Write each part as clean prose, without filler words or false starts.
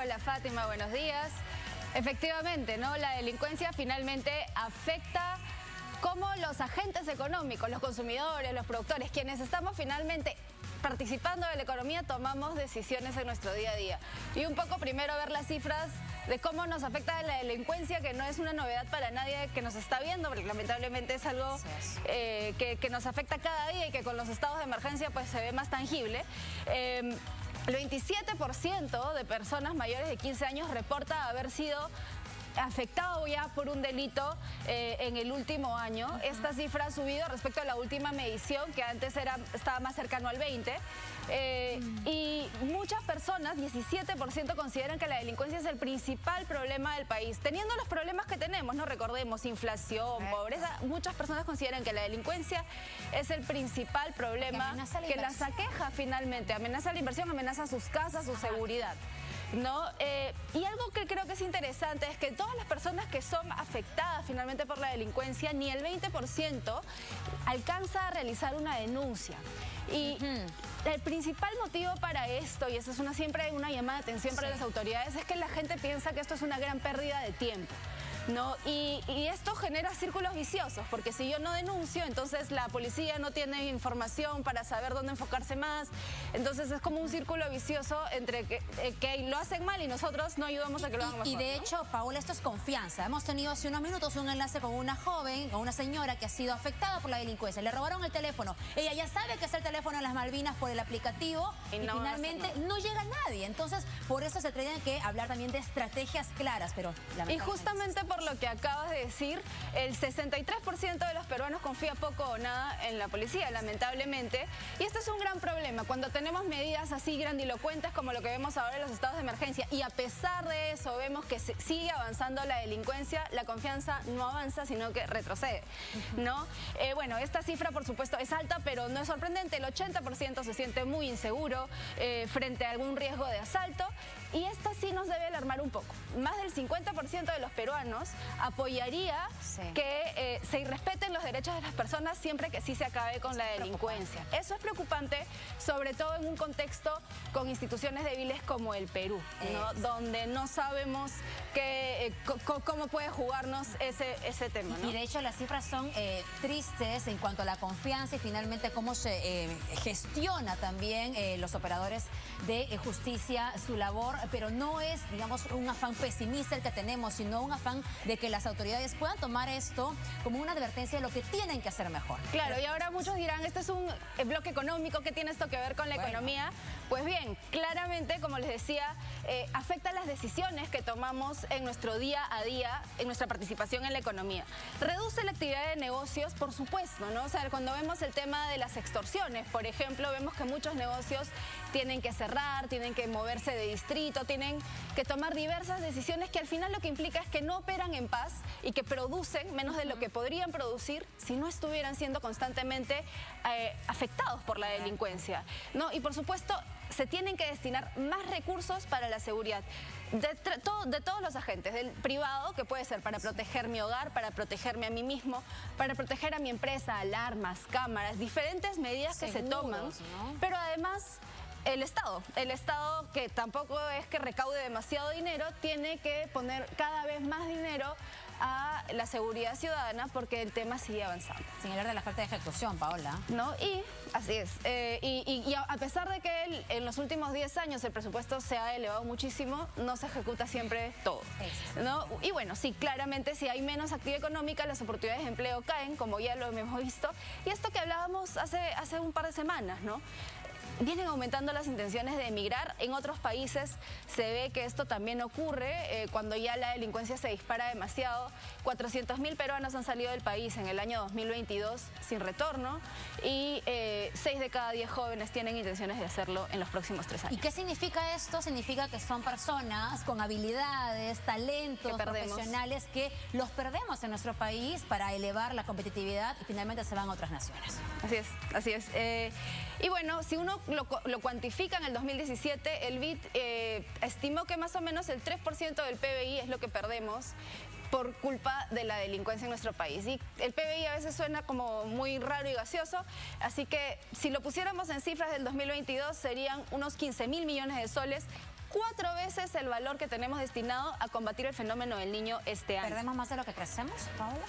Hola Fátima, buenos días. Efectivamente, ¿no? La delincuencia finalmente afecta cómo los agentes económicos, los consumidores, los productores, quienes estamos finalmente participando de la economía, tomamos decisiones en nuestro día a día. Y un poco primero ver las cifras de cómo nos afecta la delincuencia, que no es una novedad para nadie que nos está viendo, porque lamentablemente es algo que nos afecta cada día y que con los estados de emergencia pues se ve más tangible. El 27% de personas mayores de 15 años reporta haber sido afectado ya por un delito en el último año. Esta cifra ha subido respecto a la última medición, que antes estaba más cercano al 20%. Y muchas personas, 17%, consideran que la delincuencia es el principal problema del país. Teniendo los problemas que tenemos, no recordemos, inflación, pobreza, muchas personas consideran que la delincuencia es el principal problema que las aqueja finalmente. Amenaza la inversión, amenaza sus casas, su seguridad, ¿no? Y algo que creo que es interesante es que todas las personas que son afectadas finalmente por la delincuencia, ni el 20% alcanza a realizar una denuncia. Y el principal motivo para esto, y eso es siempre una llamada de atención para las autoridades, es que la gente piensa que esto es una gran pérdida de tiempo, ¿no? Y esto genera círculos viciosos, porque si yo no denuncio, entonces la policía no tiene información para saber dónde enfocarse más. Entonces es como un círculo vicioso entre que lo hacen mal y nosotros no ayudamos a que lo hagan mejor. Y de hecho, Paola, esto es confianza. Hemos tenido hace unos minutos un enlace con una joven, con una señora que ha sido afectada por la delincuencia. Le robaron el teléfono. Ella ya sabe que es el teléfono en las Malvinas por el aplicativo y finalmente no llega nadie. Entonces, por eso se tiene que hablar también de estrategias claras, pero y justamente por lo que acabas de decir, el 63% de los peruanos confía poco o nada en la policía, lamentablemente. Y esto es un gran problema. Cuando tenemos medidas así grandilocuentes como lo que vemos ahora en los estados de emergencia, y a pesar de eso vemos que sigue avanzando la delincuencia, la confianza no avanza, sino que retrocede, ¿no? Bueno, esta cifra, por supuesto, es alta, pero no es sorprendente. El 80% se siente muy inseguro frente a algún riesgo de asalto. Y esto sí nos debe alarmar un poco. Más del 50% de los peruanos apoyaría que se irrespeten los derechos de las personas siempre que sí se acabe con la delincuencia. Eso es preocupante, sobre todo en un contexto con instituciones débiles como el Perú, ¿no? Donde no sabemos cómo puede jugarnos ese tema, ¿no? Y de hecho las cifras son tristes en cuanto a la confianza y finalmente cómo se gestiona también los operadores de justicia su labor, pero no es, digamos, un afán pesimista el que tenemos, sino un afán de que las autoridades puedan tomar esto como una advertencia de lo que tienen que hacer mejor. Claro, y ahora muchos dirán, este es un bloque económico, ¿qué tiene esto que ver con la economía? Pues bien, claramente, como les decía, afecta las decisiones que tomamos en nuestro día a día, en nuestra participación en la economía. Reduce la actividad de negocios, por supuesto, ¿no? O sea, cuando vemos el tema de las extorsiones, por ejemplo, vemos que muchos negocios tienen que cerrar, tienen que moverse de distrito, tienen que tomar diversas decisiones que al final lo que implica es que no operan en paz y que producen menos de lo que podrían producir si no estuvieran siendo constantemente afectados por la delincuencia, ¿no? Y por supuesto, se tienen que destinar más recursos para la seguridad de todos los agentes, del privado, que puede ser para proteger mi hogar, para protegerme a mí mismo, para proteger a mi empresa, alarmas, cámaras, diferentes medidas que se toman, ¿no? Pero además el Estado que tampoco es que recaude demasiado dinero, tiene que poner cada vez más dinero a la seguridad ciudadana porque el tema sigue avanzando. Sin hablar de la falta de ejecución, Paola. ¿No? Y así es. Y a pesar de que en los últimos 10 años el presupuesto se ha elevado muchísimo, no se ejecuta siempre todo, ¿no? Y bueno, sí, claramente si hay menos actividad económica, las oportunidades de empleo caen, como ya lo hemos visto. Y esto que hablábamos hace un par de semanas, ¿no? Vienen aumentando las intenciones de emigrar. En otros países se ve que esto también ocurre cuando ya la delincuencia se dispara demasiado. 400.000 peruanos han salido del país en el año 2022 sin retorno y 6 de cada 10 jóvenes tienen intenciones de hacerlo en los próximos 3 años. ¿Y qué significa esto? Significa que son personas con habilidades, talentos profesionales que los perdemos en nuestro país para elevar la competitividad y finalmente se van a otras naciones. Así es, así es. Y bueno, si uno lo cuantifica en el 2017, el BID estimó que más o menos el 3% del PBI es lo que perdemos por culpa de la delincuencia en nuestro país. Y el PBI a veces suena como muy raro y gaseoso, así que si lo pusiéramos en cifras del 2022 serían unos 15.000 millones de soles 4 veces el valor que tenemos destinado a combatir el fenómeno del Niño este año. ¿Perdemos más de lo que crecemos, Paola?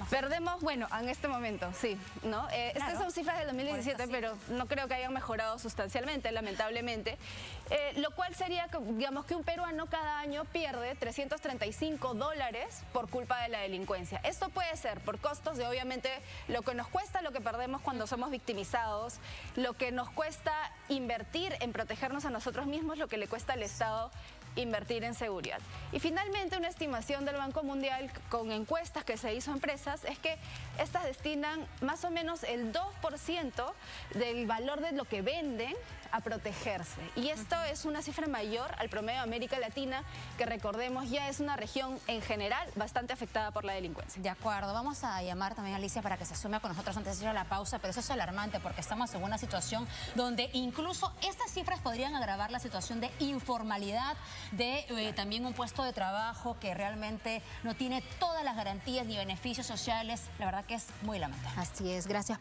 Perdemos, bueno, en este momento, sí, ¿no? Estas son cifras del 2017, pero no creo que hayan mejorado sustancialmente, lamentablemente. Lo cual sería, digamos, que un peruano cada año pierde $335 por culpa de la delincuencia. Esto puede ser por costos de, obviamente, lo que nos cuesta, lo que perdemos cuando somos victimizados, lo que nos cuesta invertir en protegernos a nosotros mismos, lo que le cuesta al Estado invertir en seguridad. Y finalmente, una estimación del Banco Mundial con encuestas que se hizo a empresas es que estas destinan más o menos el 2% del valor de lo que venden a protegerse. Y esto es una cifra mayor al promedio de América Latina, que recordemos ya es una región en general bastante afectada por la delincuencia. De acuerdo, vamos a llamar también a Alicia para que se sume con nosotros antes de ir a la pausa, pero eso es alarmante porque estamos en una situación donde incluso estas cifras podrían agravar la situación de informalidad, de también un puesto de trabajo que realmente no tiene todas las garantías ni beneficios sociales. La verdad que es muy lamentable. Así es, gracias.